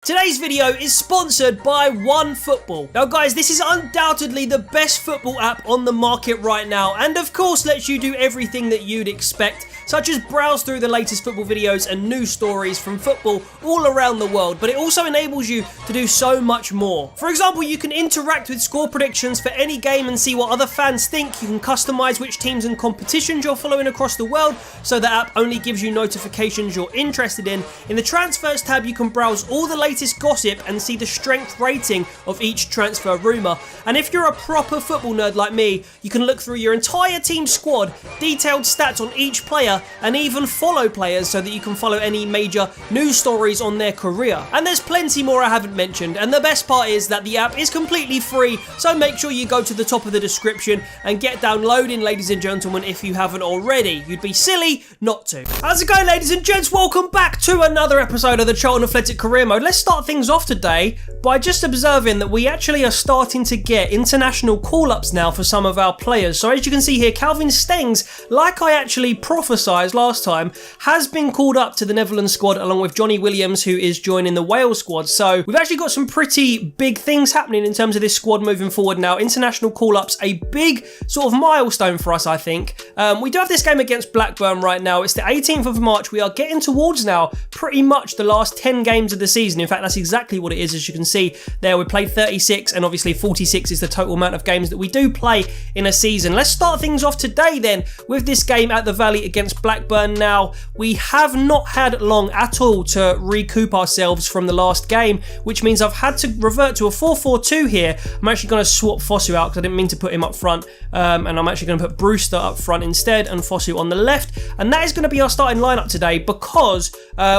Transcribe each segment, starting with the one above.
Today's video is sponsored by OneFootball. Now guys, this is undoubtedly the best football app on the market right now, and of course lets you do everything that you'd expect, such as browse through the latest football videos and news stories from football all around the world, but it also enables you to do so much more. For example, you can interact with score predictions for any game and see what other fans think. You can customize which teams and competitions you're following across the world, so the app only gives you notifications you're interested in. In the transfers tab, you can browse all the latest gossip and see the strength rating of each transfer rumour. And if you're a proper football nerd like me, you can look through your entire team squad, detailed stats on each player, and even follow players so that you can follow any major news stories on their career. And there's plenty more I haven't mentioned, and the best part is that the app is completely free, so make sure you go to the top of the description and get downloading, ladies and gentlemen, if you haven't already. You'd be silly not to. How's it going, ladies and gents? Welcome back to another episode of the Charlton Athletic Career Mode. Let's start things off today by just observing that we actually are starting to get international call-ups now for some of our players. So as you can see here, Calvin Stengs, like I actually prophesied last time, has been called up to the Netherlands squad along with Johnny Williams, who is joining the Wales squad. So we've actually got some pretty big things happening in terms of this squad moving forward now. International call-ups, a big sort of milestone for us, I think. We do have this game against Blackburn right now. It's the 18th of March. We are getting towards now pretty much the last 10 games of the season. In fact, that's exactly what it is. As you can see there, we played 36 and obviously 46 is the total amount of games that we do play in a season. Let's start things off today then with this game at the Valley against Blackburn. Now, we have not had long at all to recoup ourselves from the last game, which means I've had to revert to a 4-4-2 here. I'm actually going to swap Fosu out because I didn't mean to put him up front, and I'm actually going to put Brewster up front instead and Fosu on the left, and that is going to be our starting lineup today because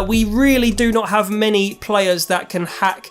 we really do not have many players that can hack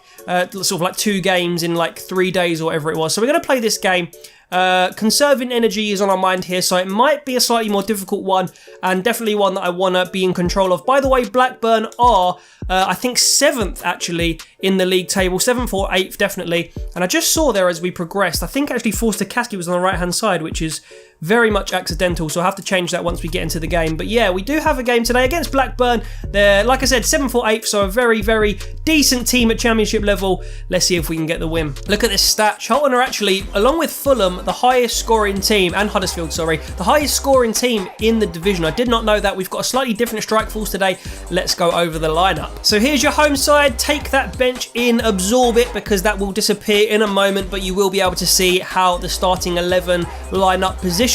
sort of like 2 games in like 3 days or whatever it was. So we're going to play this game. Conserving energy is on our mind here, so it might be a slightly more difficult one, and definitely one that I want to be in control of. By the way, Blackburn are, I think, 7th actually in the league table, 7th or 8th definitely, and I just saw there as we progressed, I think actually Forster Kasky was on the right hand side, which is very much accidental, so I'll have to change that once we get into the game. But yeah, we do have a game today against Blackburn. They're, like I said, 7th or 8th, so a very, very decent team at championship level. Let's see if we can get the win. Look at this stat. Charlton are actually, along with Fulham, the highest scoring team, and Huddersfield, sorry, the highest scoring team in the division. I did not know that. We've got a slightly different strike force today. Let's go over the lineup. So here's your home side. Take that bench in, absorb it, because that will disappear in a moment, but you will be able to see how the starting 11 line up positionally.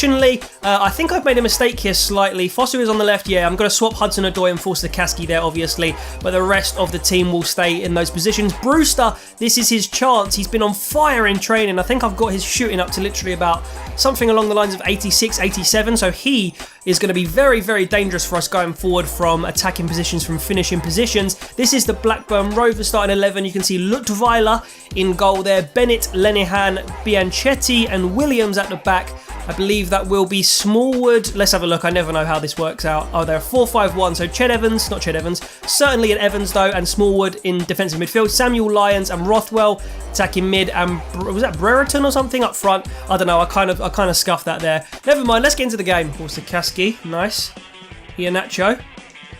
I think I've made a mistake here slightly. Fosu is on the left. Yeah, I'm going to swap Hudson-Odoi and Forster Kasky there, obviously, but the rest of the team will stay in those positions. Brewster, this is his chance. He's been on fire in training. I think I've got his shooting up to literally about something along the lines of 86, 87, so he is going to be very, very dangerous for us going forward from attacking positions, from finishing positions. This is the Blackburn Rovers starting 11. You can see Lutweiler in goal there, Bennett, Lenihan, Bianchetti and Williams at the back. I believe that will be Smallwood. Let's have a look. I never know how this works out. Oh, they're 4-5-1. So certainly an Evans though, and Smallwood in defensive midfield. Samuel Lyons and Rothwell attacking mid, and was that Brereton or something up front? I don't know. I kind of scuffed that there. Never mind. Let's get into the game. Forster Kasky, nice. Iheanacho,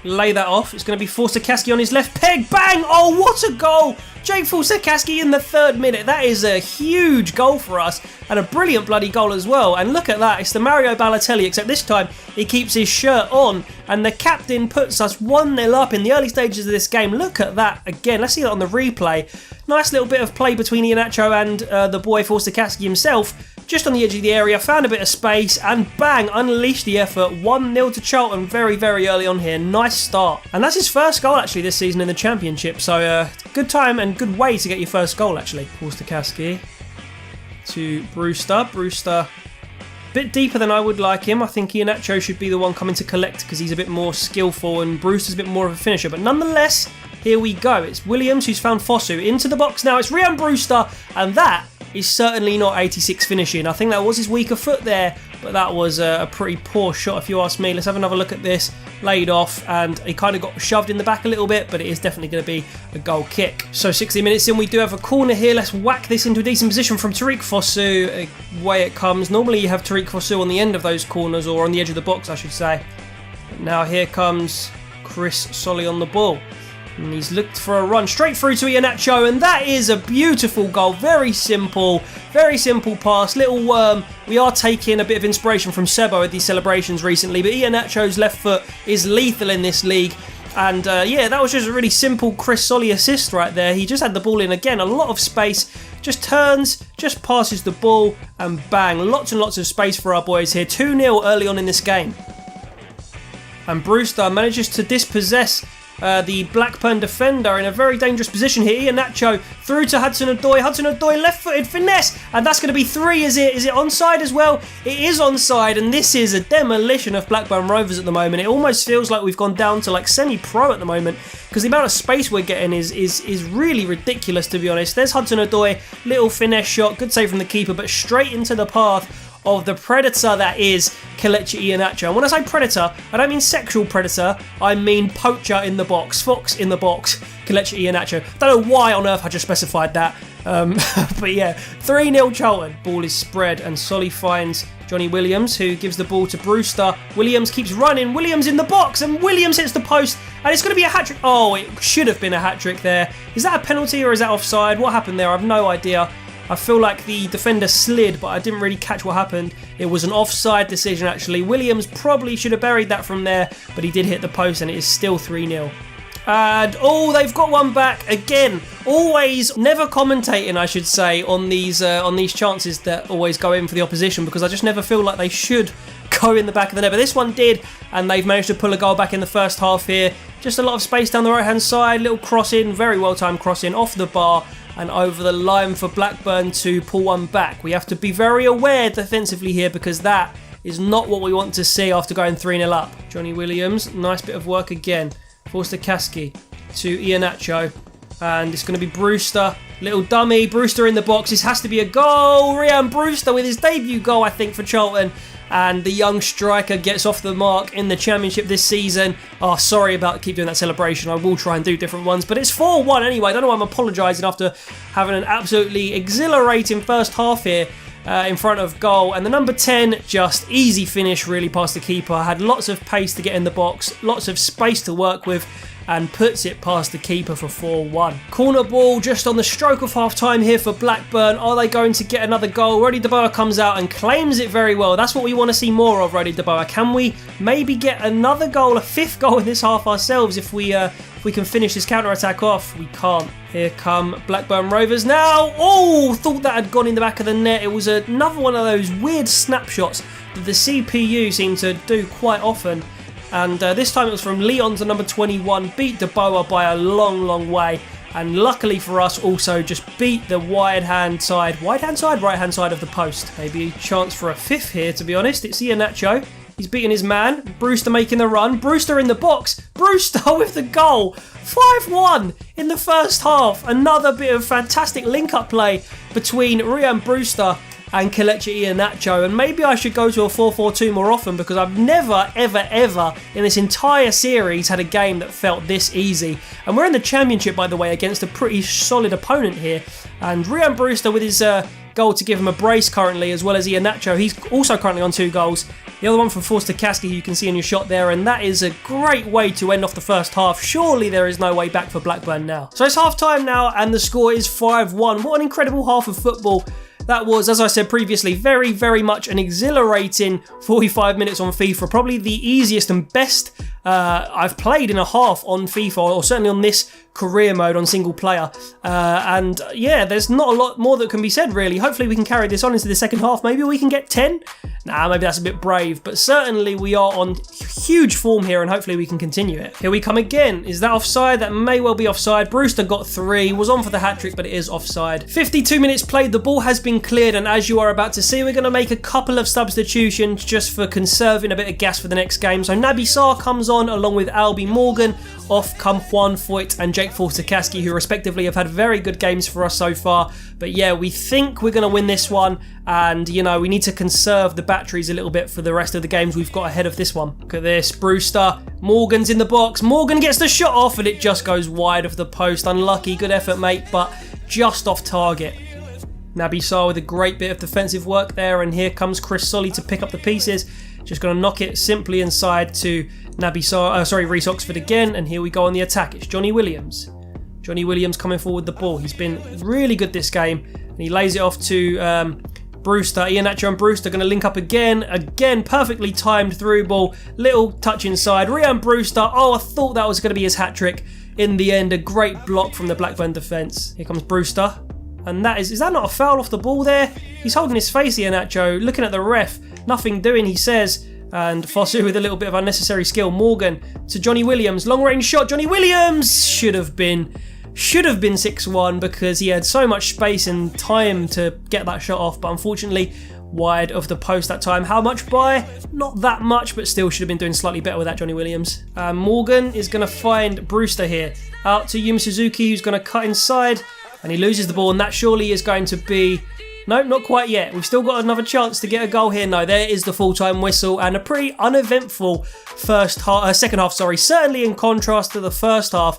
lay that off. It's going to be Forster Kasky on his left peg. Bang! Oh, what a goal! Jake Forster Kasky in the 3rd minute. That is a huge goal for us, and a brilliant bloody goal as well. And look at that. It's the Mario Balotelli, except this time he keeps his shirt on, and the captain puts us 1-0 up in the early stages of this game. Look at that again. Let's see that on the replay. Nice little bit of play between Iheanacho and the boy Forster Kasky himself. Just on the edge of the area, found a bit of space, and bang, unleashed the effort. 1-0 to Charlton very, very early on here. Nice start. And that's his first goal, actually, this season in the Championship. So, good time and good way to get your first goal, actually. Forster Kasky to Brewster. Brewster, a bit deeper than I would like him. I think Iheanacho should be the one coming to collect because he's a bit more skillful and Brewster's a bit more of a finisher. But nonetheless, here we go. It's Williams who's found Fosu. Into the box now. It's Ryan Brewster, and that is certainly not 86 finishing. I think that was his weaker foot there, but that was a pretty poor shot if you ask me. Let's have another look at this. Laid off, and he kind of got shoved in the back a little bit, but it is definitely going to be a goal kick. So 60 minutes in, we do have a corner here. Let's whack this into a decent position from Tariq Fosu. Away it comes. Normally you have Tariq Fosu on the end of those corners, or on the edge of the box I should say. But now here comes Chris Solly on the ball. And he's looked for a run straight through to Iheanacho, and that is a beautiful goal. Very simple pass, little worm. We are taking a bit of inspiration from Sebo with these celebrations recently, but Iheanacho's left foot is lethal in this league. And yeah, that was just a really simple Chris Solly assist right there. He just had the ball in again, a lot of space, just turns, just passes the ball, and bang, lots and lots of space for our boys here. 2-0 early on in this game. And Brewster manages to dispossess the Blackburn defender in a very dangerous position here. Iheanacho through to Hudson-Odoi. Hudson-Odoi left-footed finesse, and that's going to be 3, is it? Is it onside as well? It is onside, and this is a demolition of Blackburn Rovers at the moment. It almost feels like we've gone down to like semi-pro at the moment, because the amount of space we're getting is really ridiculous, to be honest. There's Hudson-Odoi, little finesse shot, good save from the keeper, but straight into the path of the predator that is Kelechi Iheanacho. And when I say predator, I don't mean sexual predator, I mean poacher in the box, fox in the box, Kelechi Iheanacho. Don't know why on earth I just specified that, but yeah, 3-0 Charlton. Ball is spread and Solly finds Johnny Williams, who gives the ball to Brewster. Williams keeps running, Williams in the box, and Williams hits the post, and it's going to be a hat-trick. Oh, it should have been a hat-trick there. Is that a penalty or is that offside? What happened there? I have no idea. I feel like the defender slid, but I didn't really catch what happened. It was an offside decision, actually. Williams probably should have buried that from there, but he did hit the post, and it is still 3-0. And, oh, they've got one back again. Always, never commentating, I should say, on these chances that always go in for the opposition, because I just never feel like they should go in the back of the net. But this one did, and they've managed to pull a goal back in the first half here. Just a lot of space down the right-hand side, little crossing, very well-timed crossing off the bar, and over the line for Blackburn to pull one back. We have to be very aware defensively here, because that is not what we want to see after going 3-0 up. Johnny Williams, nice bit of work again. Forster-Caskey to Iheanacho, and it's going to be Brewster. Little dummy, Brewster in the box. This has to be a goal. Ryan Brewster with his debut goal, I think, for Charlton. And the young striker gets off the mark in the Championship this season. Oh, sorry about keep doing that celebration. I will try and do different ones. But it's 4-1 anyway. I don't know why I'm apologising after having an absolutely exhilarating first half here in front of goal. And the number 10, just easy finish really past the keeper. Had lots of pace to get in the box, lots of space to work with, and puts it past the keeper for 4-1. Corner ball just on the stroke of half-time here for Blackburn. Are they going to get another goal? Roddy De Boer comes out and claims it very well. That's what we want to see more of, Roddy De Boer. Can we maybe get another goal, a 5th goal in this half ourselves if we can finish this counter-attack off? We can't. Here come Blackburn Rovers now. Oh, thought that had gone in the back of the net. It was another one of those weird snapshots that the CPU seem to do quite often. And this time it was from Leon to number 21, beat De Boer by a long, long way. And luckily for us, also just beat the right hand side of the post. Maybe a chance for a 5th here, to be honest. It's Iheanacho. He's beating his man. Brewster making the run. Brewster in the box. Brewster with the goal. 5-1 in the first half. Another bit of fantastic link-up play between Ryan Brewster and Kelechi Iheanacho, and maybe I should go to a 4-4-2 more often, because I've never, ever, ever in this entire series had a game that felt this easy. And we're in the Championship, by the way, against a pretty solid opponent here. And Ryan Brewster with his goal to give him a brace currently, as well as Iheanacho. He's also currently on 2 goals. The other one from Forster-Caskey, who you can see in your shot there, and that is a great way to end off the first half. Surely there is no way back for Blackburn now. So it's half-time now, and the score is 5-1. What an incredible half of football. That was, as I said previously, very, very much an exhilarating 45 minutes on FIFA. Probably the easiest and best I've played in a half on FIFA, or certainly on this career mode on single player. And yeah, there's not a lot more that can be said, really. Hopefully we can carry this on into the second half. Maybe we can get 10? Nah, maybe that's a bit brave. But certainly we are on huge form here, and hopefully we can continue it. Here we come again. Is that offside? That may well be offside. Brewster got 3. Was on for the hat-trick, but it is offside. 52 minutes played. The ball has been cleared, and as you are about to see, we're going to make a couple of substitutions just for conserving a bit of gas for the next game. So Naby Sarr comes on along with Albie Morgan. Off come Juan Foyt and Jake Forster-Caskey, who respectively have had very good games for us so far. But yeah, we think we're going to win this one, and you know, we need to conserve the batteries a little bit for the rest of the games we've got ahead of this one. Look at this, Brewster, Morgan's in the box, Morgan gets the shot off and it just goes wide of the post. Unlucky, good effort mate, but just off target. Naby Sarr with a great bit of defensive work there, and here comes Chris Solly to pick up the pieces. Just going to knock it simply inside to Reece Oxford again. And here we go on the attack. It's Johnny Williams. Johnny Williams coming forward the ball. He's been really good this game. And he lays it off to Brewster. Iheanacho and Brewster going to link up again. Again, perfectly timed through ball. Little touch inside. Ryan Brewster. Oh, I thought that was going to be his hat-trick. In the end, a great block from the Blackburn defence. Here comes Brewster. And is that not a foul off the ball there? He's holding his face, Iheanacho, looking at the ref. Nothing doing, he says. And Fosu with a little bit of unnecessary skill. Morgan to Johnny Williams. Long range shot. Johnny Williams should have been 6-1 because he had so much space and time to get that shot off. But unfortunately, wide of the post that time. How much by? Not that much, but still should have been doing slightly better with that, Johnny Williams. Morgan is going to find Brewster here. Out to Yuma Suzuki, who's going to cut inside. And he loses the ball, and that surely is going to be... No, not quite yet. We've still got another chance to get a goal here. No, there is the full-time whistle, and a pretty uneventful second half. Certainly in contrast to the first half.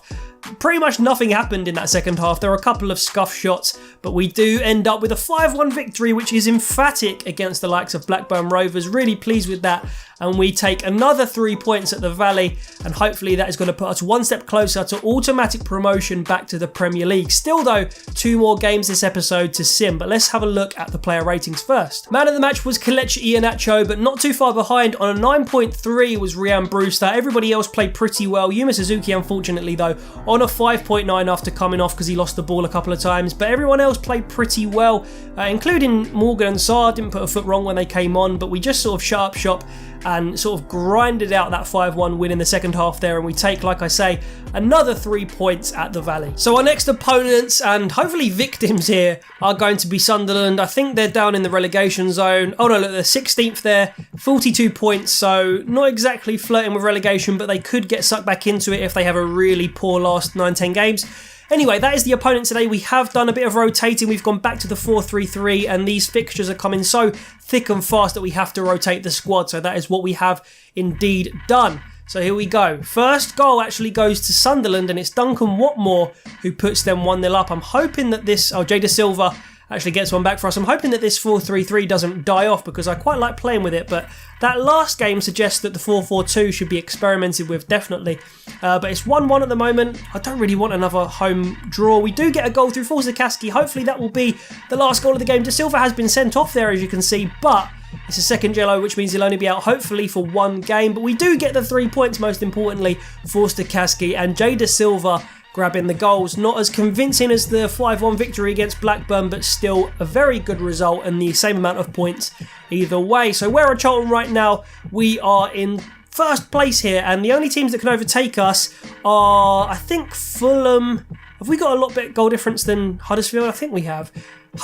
Pretty much nothing happened in that second half. There were a couple of scuff shots, but we do end up with a 5-1 victory, which is emphatic against the likes of Blackburn Rovers. Really pleased with that. And we take another 3 points at the Valley, and hopefully that is going to put us one step closer to automatic promotion back to the Premier League. Still though, 2 more games this episode to sim, but let's have a look at the player ratings first. Man of the match was Kelechi Iheanacho, but not too far behind. On a 9.3 was Ryan Brewster. Everybody else played pretty well. Yuma Suzuki, unfortunately though, on a 5.9 after coming off because he lost the ball a couple of times, but everyone else played pretty well, including Morgan and Sarr. Didn't put a foot wrong when they came on, but we just sort of shut up shop and sort of grinded out that 5-1 win in the second half there, and we take, like I say, another 3 points at the Valley. So our next opponents and hopefully victims here are going to be Sunderland. I think they're down in the relegation zone. Oh no, look, they're 16th there, 42 points, so not exactly flirting with relegation, but they could get sucked back into it if they have a really poor last 9-10 games. Anyway, that is the opponent today. We have done a bit of rotating. We've gone back to the 4-3-3, and these fixtures are coming so thick and fast that we have to rotate the squad. So that is what we have indeed done. So here we go. First goal actually goes to Sunderland, and it's Duncan Watmore who puts them 1-0 up. I'm hoping that this... Oh, Jada Silva actually gets one back for us. I'm hoping that this 4-3-3 doesn't die off because I quite like playing with it, but that last game suggests that the 4-4-2 should be experimented with, definitely. But it's 1-1 at the moment. I don't really want another home draw. We do get a goal through Forsakaski. Hopefully that will be the last goal of the game. De Silva has been sent off there, as you can see, but it's a second yellow, which means he'll only be out hopefully for one game. But we do get the 3 points, most importantly, Forsakaski and Jay De Silva grabbing the goals. Not as convincing as the 5-1 victory against Blackburn, but still a very good result and the same amount of points either way. So where are Charlton right now? We are in first place here, and the only teams that can overtake us are, I think, Fulham. Have we got a lot better goal difference than Huddersfield? I think we have.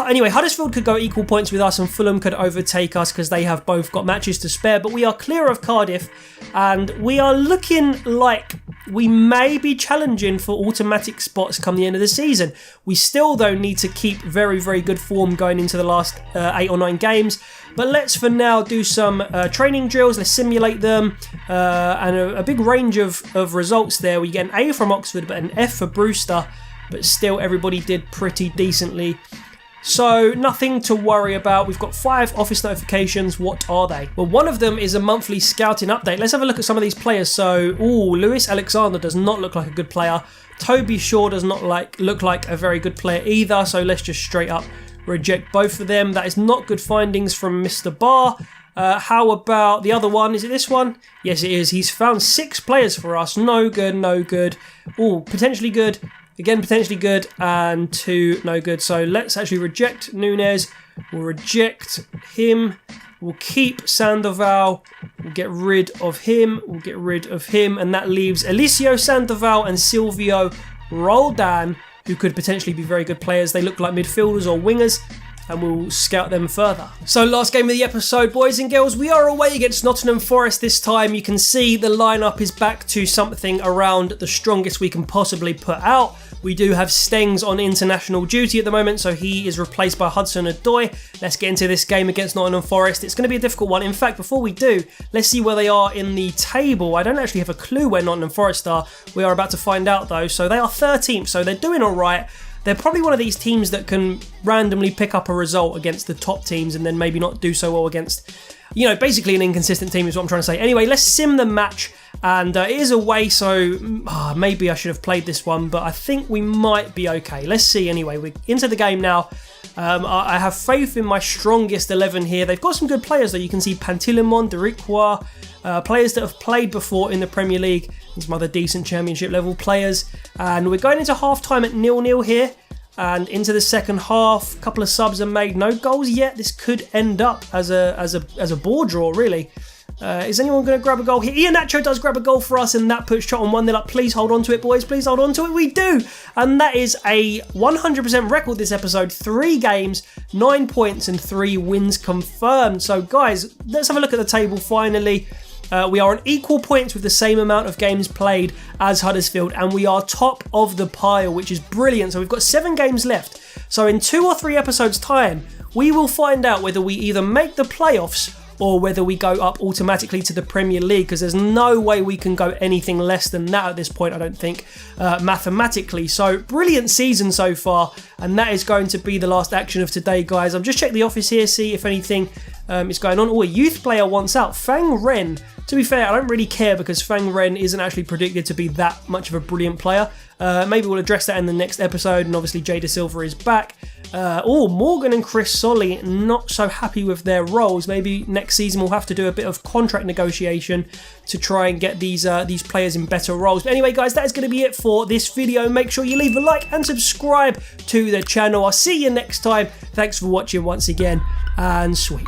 Anyway, Huddersfield could go equal points with us and Fulham could overtake us because they have both got matches to spare, but we are clear of Cardiff and we are looking like we may be challenging for automatic spots come the end of the season. We still, though, need to keep very, very good form going into the last 8 or 9 games, but let's for now do some training drills. Let's simulate them and a big range of results there. We get an A from Oxford but an F for Brewster, but still everybody did pretty decently. So nothing to worry about. We've got 5 office notifications. What are they? Well, one of them is a monthly scouting update. Let's have a look at some of these players. So, Lewis Alexander does not look like a good player. Toby Shaw does not look like a very good player either. So let's just straight up reject both of them. That is not good findings from Mr. Barr. How about the other one? Is it this one? Yes, it is. He's found 6 players for us. No good, no good. Potentially good. Again, potentially good, and 2 no good. So let's actually reject Nunes. We'll reject him. We'll keep Sandoval. We'll get rid of him. We'll get rid of him. And that leaves Eliseo Sandoval and Silvio Roldan, who could potentially be very good players. They look like midfielders or wingers, and we'll scout them further. So last game of the episode, boys and girls, we are away against Nottingham Forest this time. You can see the lineup is back to something around the strongest we can possibly put out. We do have Stengs on international duty at the moment, so he is replaced by Hudson-Odoi. Let's get into this game against Nottingham Forest. It's going to be a difficult one. In fact, before we do, let's see where they are in the table. I don't actually have a clue where Nottingham Forest are. We are about to find out though. So they are 13th, so they're doing all right. They're probably one of these teams that can randomly pick up a result against the top teams and then maybe not do so well against you know, basically an inconsistent team is what I'm trying to say. Anyway, let's sim the match. And it is away, so maybe I should have played this one, but I think we might be okay. Let's see anyway. We're into the game now. I have faith in my strongest 11 here. They've got some good players, though. You can see Pantilimon, Derikwa, players that have played before in the Premier League, and some other decent championship level players. And we're going into half-time at 0-0 here. And into the second half, a couple of subs are made. No goals yet. This could end up as a ball draw, really. Is anyone going to grab a goal here? Iheanacho does grab a goal for us, and that puts Charlton 1-0 up. Please hold on to it, boys. Please hold on to it. We do. And that is a 100% record this episode. 3 games, 9 points, and 3 wins confirmed. So, guys, let's have a look at the table finally. We are on equal points with the same amount of games played as Huddersfield, and we are top of the pile, which is brilliant. So we've got 7 games left. So in 2 or 3 episodes' time, we will find out whether we either make the playoffs or whether we go up automatically to the Premier League, because there's no way we can go anything less than that at this point, I don't think, mathematically. So, brilliant season so far, and that is going to be the last action of today, guys. I've just checked the office here, see if anything is going on. Oh, a youth player wants out. Fang Ren. To be fair, I don't really care because Fang Ren isn't actually predicted to be that much of a brilliant player. Maybe we'll address that in the next episode, and obviously Jada Silva is back. Morgan and Chris Solly not so happy with their roles. Maybe next season we'll have to do a bit of contract negotiation to try and get these players in better roles. But anyway, guys, that is going to be it for this video. Make sure you leave a like and subscribe to the channel. I'll see you next time. Thanks for watching once again, and sweet.